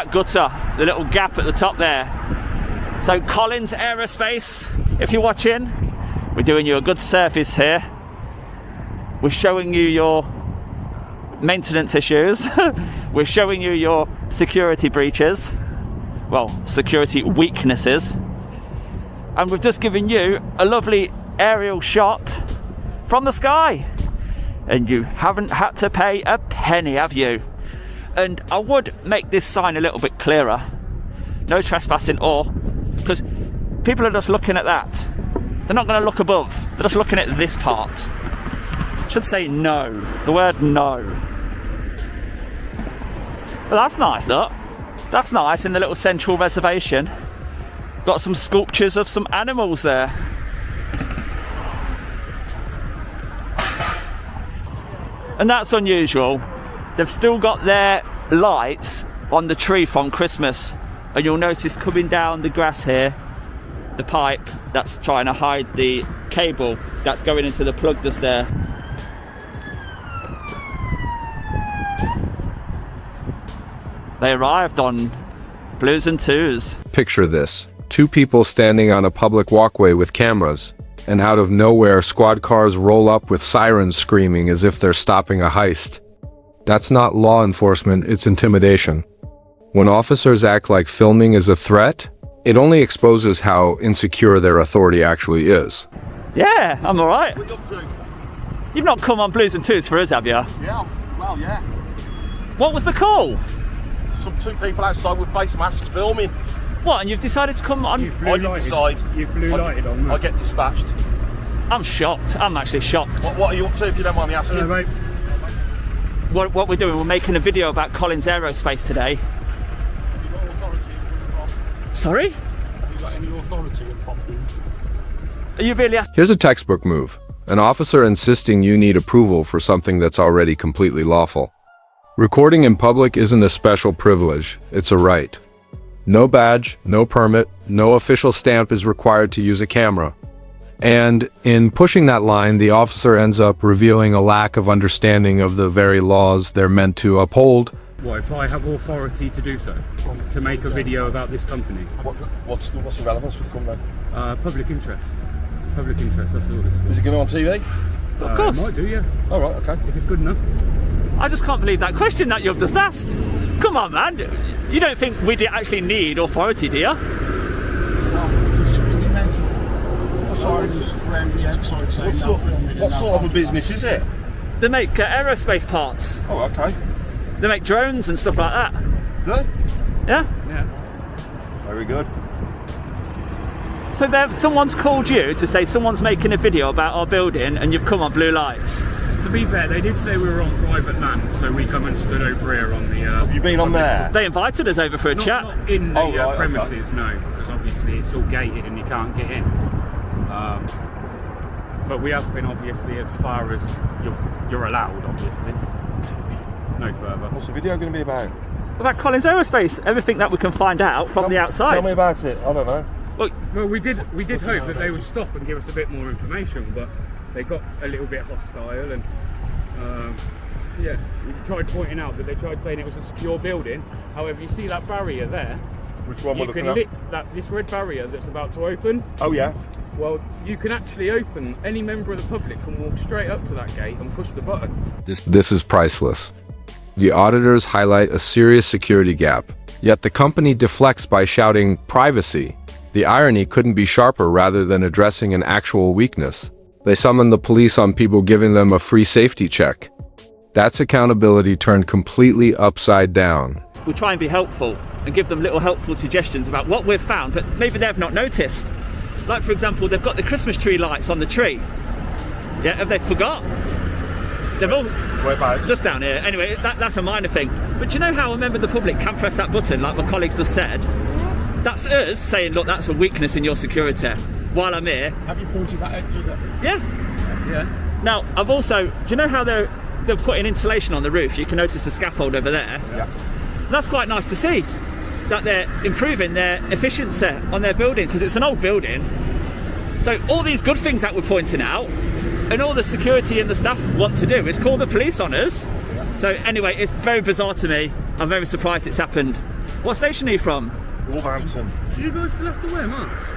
That gutter, the little gap at the top there. So Collins Aerospace, if you're watching, we're doing you a good service here. We're showing you your maintenance issues. We're showing you your security breaches. Well, security weaknesses. And we've just given you a lovely aerial shot from the sky. And you haven't had to pay a penny, have you? And I would make this sign a little bit clearer. No trespassing or, because people are just looking at that. They're not going to look above. They're just looking at this part. Should say no. The word no. Well, that's nice, look. That's nice in the little central reservation. Got some sculptures of some animals there. And that's unusual. They've still got their lights on the tree from Christmas. And you'll notice coming down the grass here, the pipe that's trying to hide the cable that's going into the plug just there. They arrived on blues and twos. Picture this. Two people standing on a public walkway with cameras, and out of nowhere squad cars roll up with sirens screaming as if they're stopping a heist. That's not law enforcement, it's intimidation. When officers act like filming is a threat, it only exposes how insecure their authority actually is. Yeah, I'm alright. You've not come on blues and twos for us, have you? Yeah, well, yeah. What was the call? Some two people outside with face masks filming. What, and you've decided to come on? I didn't decide. You've blue lighted on that. I get dispatched. I'm shocked. I'm actually shocked. What are you up to, if you don't mind me asking? Hello, mate. What we're doing, we're making a video about Collins Aerospace today. Have you got authority from? Sorry? Have you got any authority from? Are you really asking? Here's a textbook move. An officer insisting you need approval for something that's already completely lawful. Recording in public isn't a special privilege, it's a right. No badge, no permit, no official stamp is required to use a camera. And in pushing that line, the officer ends up revealing a lack of understanding of the very laws they're meant to uphold. What if I have authority to do so? To make a video about this company? What's the relevance for the company? Public interest. Public interest, that's all this Is it going on TV? Of course. Might do, yeah. All right, okay. If it's good enough. I just can't believe that question that you've just asked. Come on, man. You don't think we actually need authority, do you? Well, considering the amount of sirens around the outside saying no filming. What sort of a business is it? They make aerospace parts. Oh, okay. They make drones and stuff like that. Good. Yeah? Yeah. Very good. So someone's called you to say someone's making a video about our building and you've come on blue lights. To be fair, they did say we were on private land, so we come and stood over here on the... Have you been on there? They invited us over for a chat. Not in the right, premises, okay. no, because obviously it's all gated and you can't get in. But we have been obviously as far as you're allowed, obviously. No further. What's the video going to be about? About Collins Aerospace, everything that we can find out from the outside. Tell me about it. I don't know. Well, we did hope that they would stop and give us a bit more information, but they got a little bit hostile and yeah, we tried pointing out that they tried saying it was a secure building. However, you see that barrier there? Which one we're You looking can at? lift this red barrier that's about to open. Oh, yeah. Well, you can actually open, any member of the public can walk straight up to that gate and push the button. This is priceless. The auditors highlight a serious security gap, yet the company deflects by shouting privacy. The irony couldn't be sharper rather than addressing an actual weakness. They summon the police on people giving them a free safety check. That's accountability turned completely upside down. We try and be helpful and give them little helpful suggestions about what we've found, but maybe they've not noticed. Like, for example, they've got the Christmas tree lights on the tree. Yeah, have they forgot? They've all... Whereabouts? Just down here. Anyway, that's a minor thing. But you know how a member of the public can press that button, like my colleagues just said? That's us saying, look, that's a weakness in your security. While I'm here... Have you pointed that out to them? Yeah. Now, I've also... Do you know how they're putting insulation on the roof? You can notice the scaffold over there. Yeah. That's quite nice to see, that they're improving their efficiency on their building, because it's an old building. So all these good things that we're pointing out, and all the security and the staff want to do is call the police on us. Yeah. So anyway, it's very bizarre to me. I'm very surprised it's happened. What station are you from? Wolverhampton. Do you guys still have to wear masks?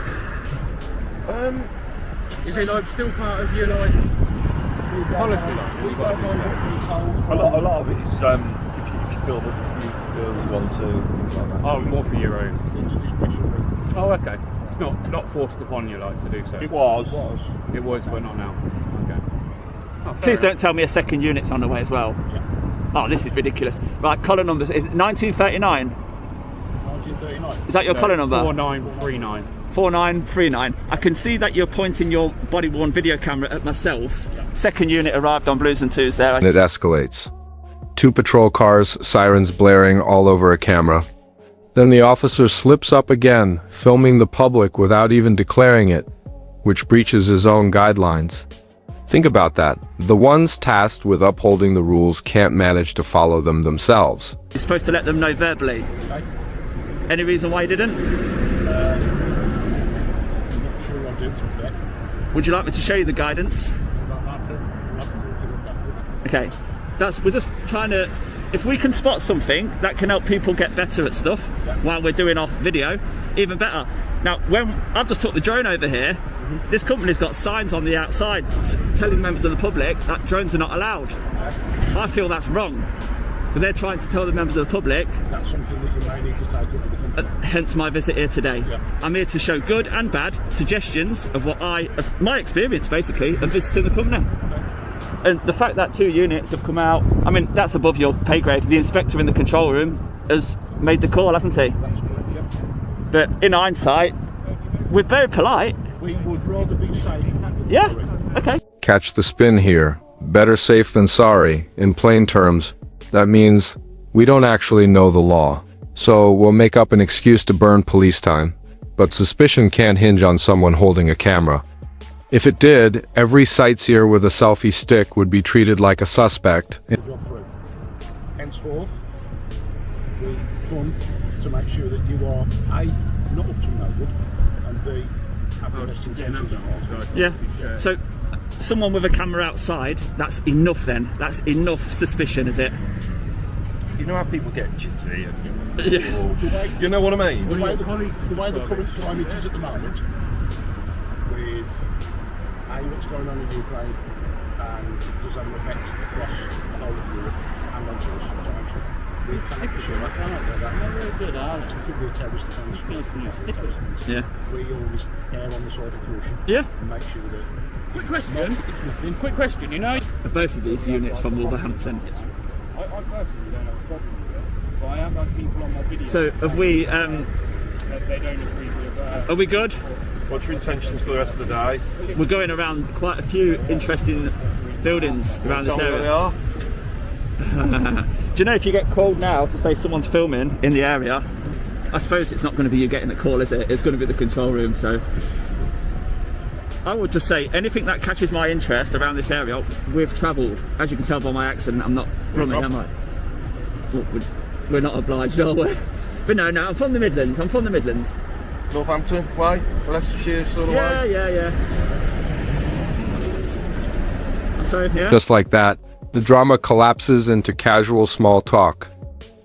Is it like still part of your like policy? We don't know what we're told. A lot of it is if you feel that you want to, things like that. Oh, more for your own. It's discretionary. Oh, okay. It's not forced upon you like to do so. It was. It was, but not now. Okay. Oh, Please fair don't tell me a second unit's on the way as well. Yeah. Oh, this is ridiculous. Right, collar numbers. Is it 1939? 1939. Is that your collar number? 4939. 4939. I can see that you're pointing your body-worn video camera at myself. Second unit arrived on Blues and Twos there. And it escalates. 2 patrol cars, sirens blaring all over a camera. Then the officer slips up again, filming the public without even declaring it, which breaches his own guidelines. Think about that. The ones tasked with upholding the rules can't manage to follow them themselves. You're supposed to let them know verbally. Okay. Any reason why you didn't? I'm not sure I did, to be fair. Would you like me to show you the guidance? Okay. We're just trying to, if we can spot something that can help people get better at stuff while we're doing our video, even better. Now, when I've just took the drone over here, this company's got signs on the outside telling members of the public that drones are not allowed. I feel that's wrong. But they're trying to tell the members of the public. That's something that you may need to take up with the company. Hence my visit here today. Yeah. I'm here to show good and bad suggestions of of my experience, basically, of visiting the company. And the fact that 2 units have come out, I mean, that's above your pay grade. The inspector in the control room has made the call, hasn't he? That's correct, yeah. But in hindsight, we're very polite. We would rather be safe. Yeah, okay. Catch the spin here. Better safe than sorry. In plain terms, that means we don't actually know the law. So we'll make up an excuse to burn police time. But suspicion can't hinge on someone holding a camera. If it did, every sightseer with a selfie stick would be treated like a suspect. Job through. Henceforth, we come to make sure that you are A, not up to no good, and B, have the best intentions at heart. Yeah. So, someone with a camera outside, that's enough then? That's enough suspicion, is it? You know how people get jittery and Yeah. you know what I mean? The way the current climate is at the moment, with what's going on in Ukraine, and does have an effect across the whole of Europe and onto us sometimes. We can't be sure that it could be a terrorist offence. Yeah. We always err on the side of caution Yeah. and make sure that Quick question. it's nothing. Quick question. You know, Both of these units from Wolverhampton. I personally don't have a problem with it, but I have had people on my video. So, have we, that they don't agree with. are we good? What's your intentions for the rest of the day? We're going around quite a few interesting buildings around this Tell me where they area. are. Do you know if you get called now to say someone's filming in the area, I suppose it's not going to be you getting the call, is it? It's going to be the control room. So I would just say anything that catches my interest around this area, we've travelled. As you can tell by my accent, I'm not Brummie, am I? Well, we're not obliged, are we? But no, I'm from the Midlands. I'm from the Midlands. Northampton way, Leicestershire sort of way. Yeah. I'm sorry, yeah? Just like that, the drama collapses into casual small talk.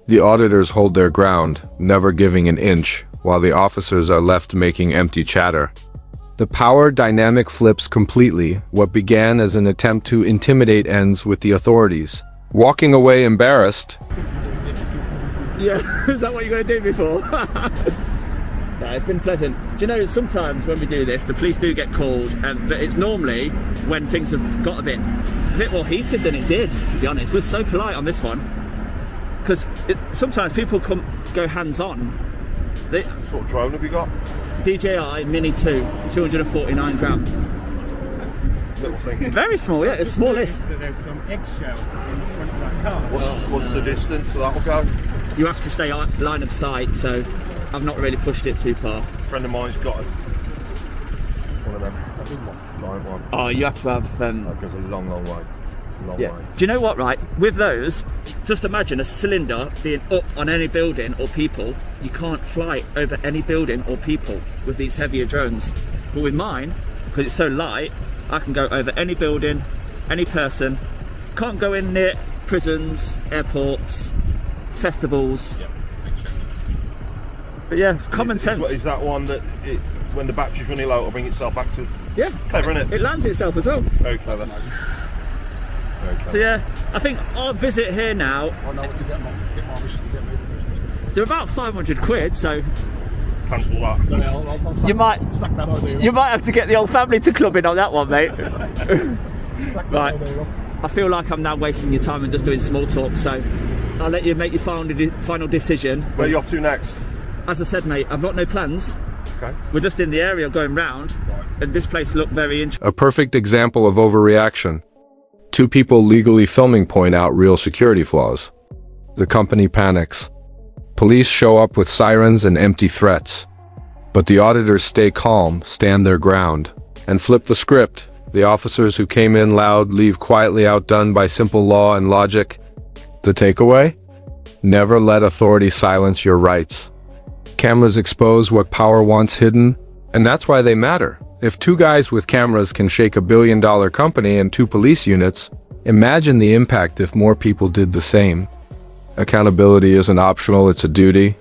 The auditors hold their ground, never giving an inch, while the officers are left making empty chatter. The power dynamic flips completely. What began as an attempt to intimidate ends with the authorities walking away embarrassed. Yeah, is that what you're going to do before? No, it's been pleasant. Do you know, sometimes when we do this, the police do get called, but it's normally when things have got a bit more heated than it did, to be honest. We're so polite on this one. Because sometimes people go hands-on. What sort of drone have you got? DJI Mini 2, 249 gram. Little thing. Very small, yeah, it's smallest. There's some eggshell in the front of that car. What's the distance that will go? You have to stay line of sight, so I've not really pushed it too far. A friend of mine's got one of them. I didn't want to drive one. Oh, you have to have... That goes a long, long way. Long Yeah. way. Do you know what, right? With those, just imagine a cylinder being up on any building or people. You can't fly over any building or people with these heavier drones. But with mine, because it's so light, I can go over any building, any person. Can't go in near prisons, airports, festivals. Yeah, makes sense. But yeah, it's common sense. Is that one that when the battery's running low, it'll bring itself back to? Yeah, Clever, isn't it? It lands itself as well. Very clever. Very clever. So yeah, I think our visit here now, I know what to get my missus to get me for Christmas. they're about 500 quid, so Cancel that. Then I'll you might sack that idea. you might have to get the old family to club in on that one, mate. Sack that Right. idea off. I feel like I'm now wasting your time and just doing small talk, so I'll let you make your final decision. Where are you off to next? As I said, mate, I've got no plans. Okay. We're just in the area going round, and this place looked very interesting. A perfect example of overreaction. Two people legally filming point out real security flaws. The company panics. Police show up with sirens and empty threats. But the auditors stay calm, stand their ground, and flip the script. The officers who came in loud leave quietly, outdone by simple law and logic. The takeaway? Never let authority silence your rights. Cameras expose what power wants hidden, and that's why they matter. If two guys with cameras can shake a billion-dollar company and 2 police units, imagine the impact if more people did the same. Accountability isn't optional, it's a duty.